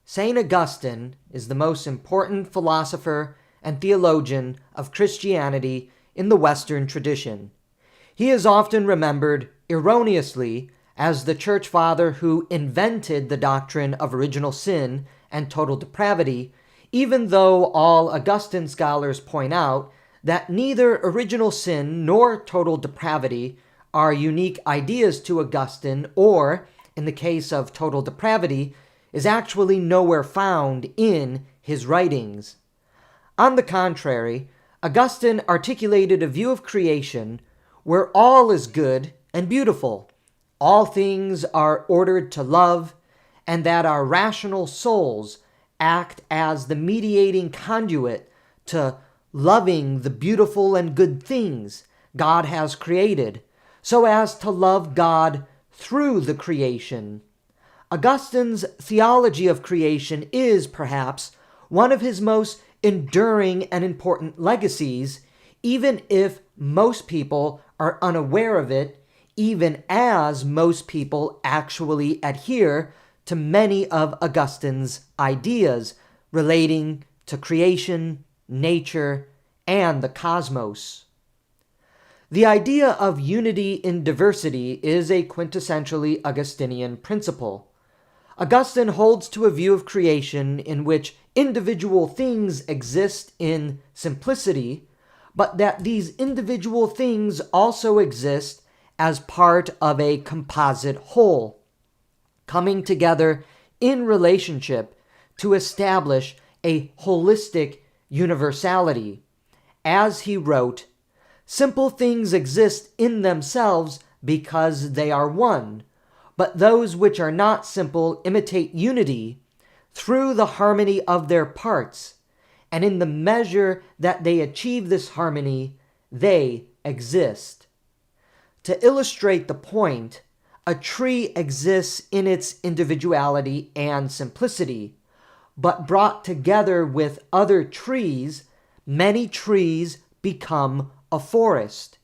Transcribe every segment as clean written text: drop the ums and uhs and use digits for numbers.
Saint Augustine is the most important philosopher and theologian of Christianity in the Western tradition. He is often remembered, erroneously, as the church father who invented the doctrine of original sin and total depravity, even though all Augustine scholars point out that neither original sin nor total depravity are unique ideas to Augustine, or, in the case of total depravity, is actually nowhere found in his writings. On the contrary, Augustine articulated a view of creation where all is good and beautiful, all things are ordered to love, and that our rational souls act as the mediating conduit to loving the beautiful and good things God has created, so as to love God through the creation. Augustine's theology of creation is, perhaps, one of his most enduring and important legacies, even if most people are unaware of it, even as most people actually adhere to many of Augustine's ideas relating to creation, nature, and the cosmos. The idea of unity in diversity is a quintessentially Augustinian principle. Augustine holds to a view of creation in which individual things exist in simplicity, but that these individual things also exist as part of a composite whole, coming together in relationship to establish a holistic universality. As he wrote, "Simple things exist in themselves because they are one, but those which are not simple imitate unity through the harmony of their parts, and in the measure that they achieve this harmony, they exist." To illustrate the point, a tree exists in its individuality and simplicity, but brought together with other trees, many trees become a forest.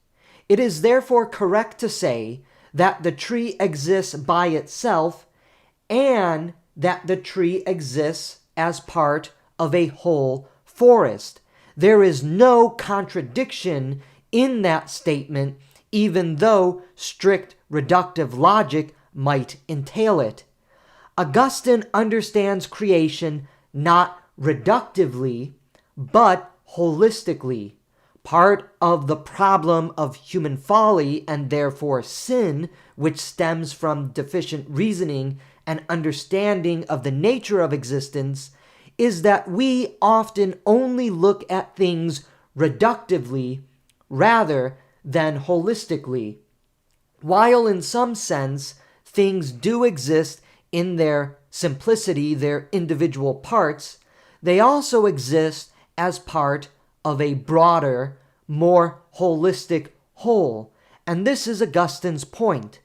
It is therefore correct to say that the tree exists by itself and that the tree exists as part of a whole forest. There is no contradiction in that statement, even though strict reductive logic might entail it. Augustine understands creation not reductively, but holistically. Part of the problem of human folly, and therefore sin, which stems from deficient reasoning and understanding of the nature of existence, is that we often only look at things reductively rather than holistically. While in some sense things do exist in their simplicity, their individual parts, they also exist as part of a broader, more holistic whole. And this is Augustine's point.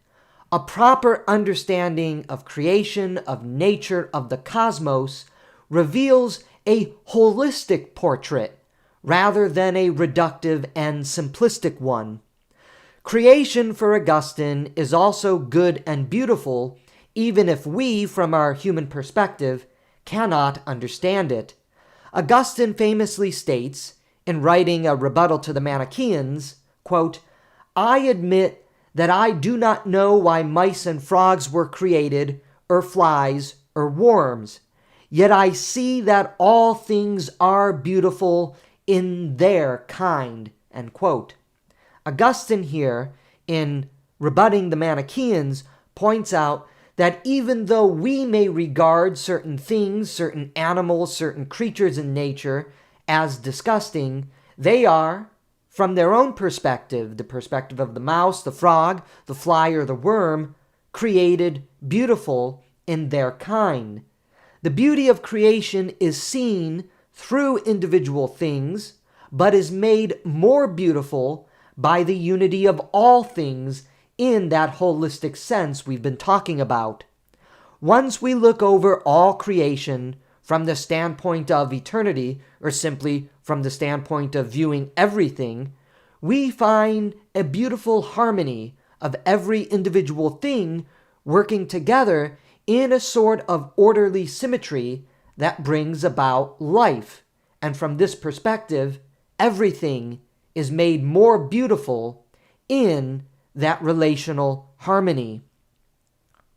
A proper understanding of creation, of nature, of the cosmos reveals a holistic portrait rather than a reductive and simplistic one. Creation for Augustine is also good and beautiful, even if we, from our human perspective, cannot understand it. Augustine famously states, in writing a rebuttal to the Manichaeans, quote, "I admit that I do not know why mice and frogs were created, or flies, or worms. Yet I see that all things are beautiful in their kind." End quote. Augustine here, in rebutting the Manichaeans, points out that even though we may regard certain things, certain animals, certain creatures in nature as disgusting, they are, from their own perspective, the perspective of the mouse, the frog, the fly, or the worm, created beautiful in their kind. The beauty of creation is seen through individual things, but is made more beautiful by the unity of all things in that holistic sense we've been talking about. Once we look over all creation from the standpoint of eternity, or simply from the standpoint of viewing everything, we find a beautiful harmony of every individual thing working together in a sort of orderly symmetry that brings about life. And from this perspective, everything is made more beautiful in that relational harmony.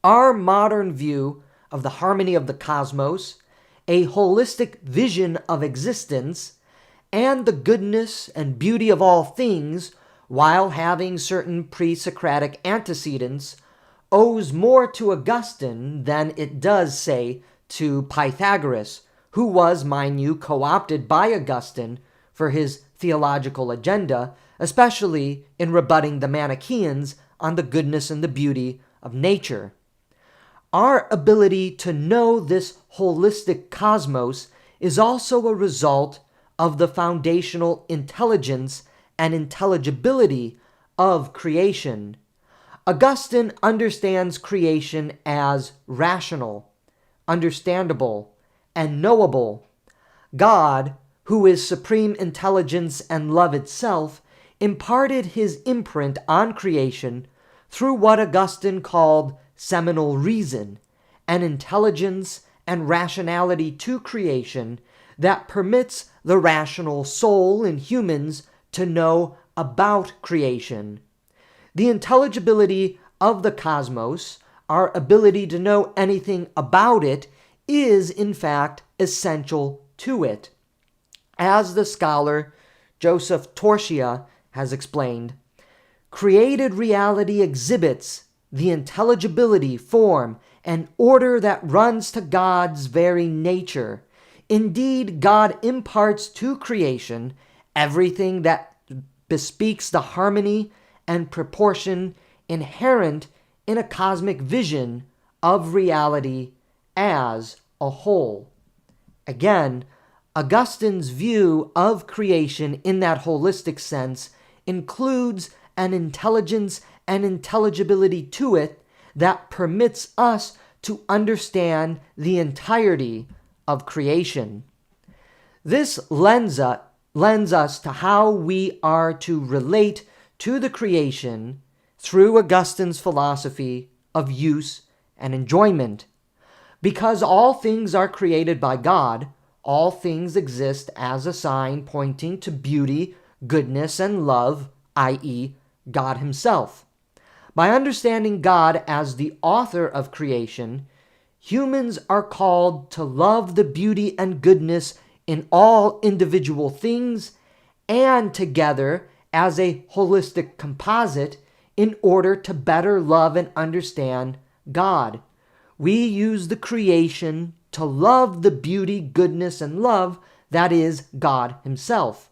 Our modern view of the harmony of the cosmos, a holistic vision of existence, and the goodness and beauty of all things, while having certain pre-Socratic antecedents, owes more to Augustine than it does, say, to Pythagoras, who was, mind you, co-opted by Augustine for his theological agenda, especially in rebutting the Manichaeans on the goodness and the beauty of nature. Our ability to know this holistic cosmos is also a result of the foundational intelligence and intelligibility of creation. Augustine understands creation as rational, understandable, and knowable. God, who is supreme intelligence and love itself, imparted his imprint on creation through what Augustine called seminal reason, an intelligence and rationality to creation that permits the rational soul in humans to know about creation. The intelligibility of the cosmos, our ability to know anything about it, is in fact essential to it. As the scholar Joseph Torchia has explained, created reality exhibits the intelligibility, form, and order that runs to God's very nature. Indeed, God imparts to creation everything that bespeaks the harmony and proportion inherent in a cosmic vision of reality as a whole. Again, Augustine's view of creation in that holistic sense includes an intelligence and intelligibility to it that permits us to understand the entirety of creation. This lends us to how we are to relate to the creation through Augustine's philosophy of use and enjoyment. Because all things are created by God, all things exist as a sign pointing to beauty, goodness, and love, i.e., God himself. By understanding God as the author of creation, humans are called to love the beauty and goodness in all individual things and together as a holistic composite in order to better love and understand God. We use the creation to love the beauty, goodness, and love that is God himself.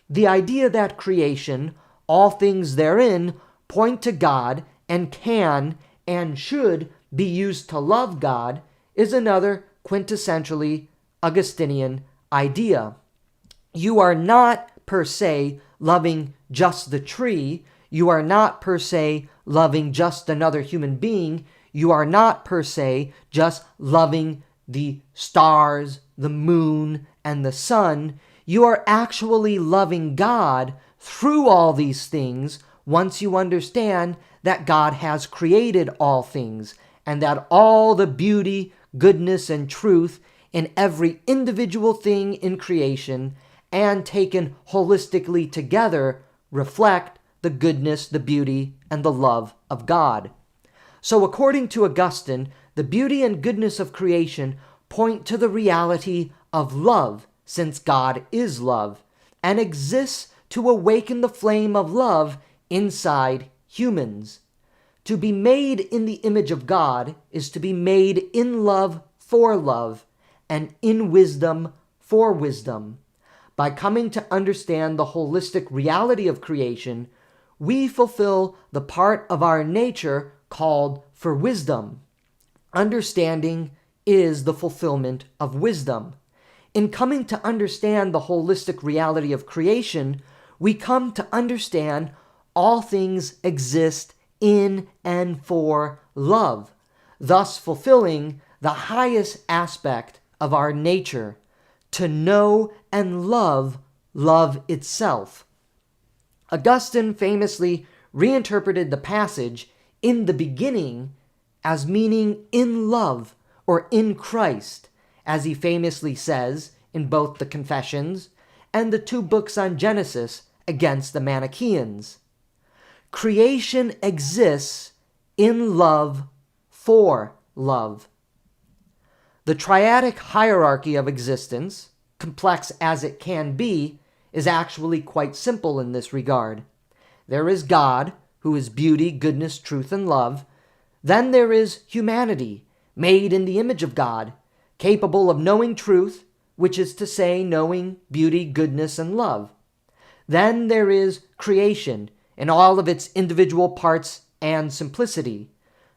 The idea that creation, all things therein, point to God and can and should be used to love God is another quintessentially Augustinian idea. You are not per se loving just the tree. You are not per se loving just another human being. You are not per se just loving the stars, the moon, and the sun. You are actually loving God through all these things once you understand that God has created all things and that all the beauty, goodness, and truth in every individual thing in creation and taken holistically together reflect the goodness, the beauty, and the love of God. So according to Augustine, the beauty and goodness of creation point to the reality of love, since God is love, and exists to awaken the flame of love inside humans. To be made in the image of God is to be made in love for love, and in wisdom for wisdom. By coming to understand the holistic reality of creation, we fulfill the part of our nature called for wisdom. Understanding is the fulfillment of wisdom. In coming to understand the holistic reality of creation, we come to understand all things exist in and for love, thus fulfilling the highest aspect of our nature, to know and love love itself. Augustine famously reinterpreted the passage, "In the beginning," as meaning in love or in Christ, as he famously says in both the Confessions and the 2 books on Genesis against the Manichaeans. Creation exists in love for love. The triadic hierarchy of existence, complex as it can be, is actually quite simple in this regard. There is God, who is beauty, goodness, truth, and love. Then there is humanity, made in the image of God, capable of knowing truth, which is to say, knowing beauty, goodness, and love. Then there is creation, in all of its individual parts and simplicity.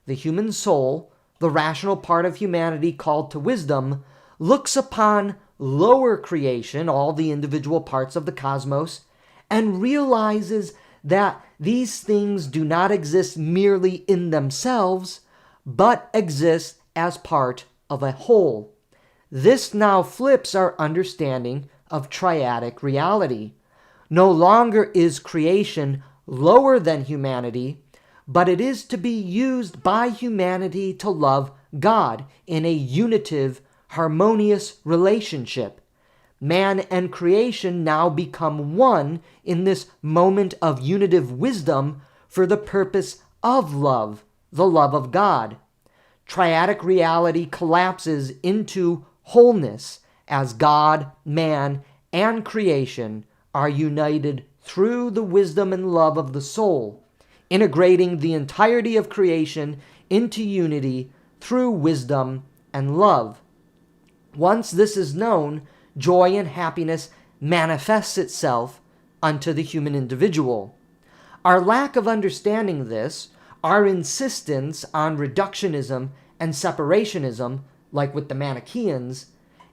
The human soul, the rational part of humanity called to wisdom, looks upon lower creation, all the individual parts of the cosmos, and realizes that these things do not exist merely in themselves, but exist as part of a whole. This now flips our understanding of triadic reality. No longer is creation lower than humanity, but it is to be used by humanity to love God in a unitive, harmonious relationship. Man and creation now become one in this moment of unitive wisdom for the purpose of love, the love of God. Triadic reality collapses into wholeness as God, man, and creation are united through the wisdom and love of the soul, integrating the entirety of creation into unity through wisdom and love. Once this is known, joy and happiness manifests itself unto the human individual. Our lack of understanding this, our insistence on reductionism and separationism, like with the Manichaeans,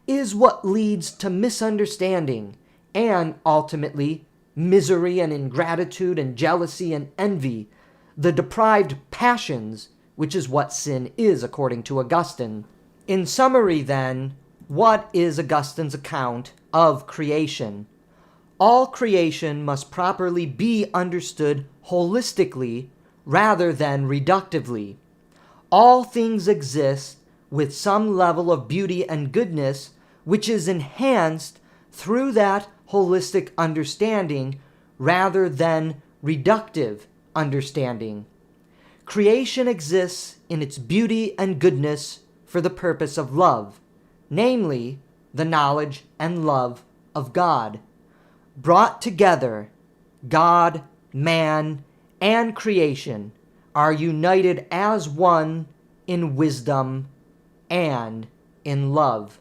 is what leads to misunderstanding and, ultimately, misery and ingratitude and jealousy and envy, the deprived passions, which is what sin is, according to Augustine. In summary, then, what is Augustine's account of creation? All creation must properly be understood holistically rather than reductively. All things exist with some level of beauty and goodness, which is enhanced through that holistic understanding rather than reductive understanding. Creation exists in its beauty and goodness for the purpose of love, namely, the knowledge and love of God. Brought together, God, man, and creation are united as one in wisdom and in love.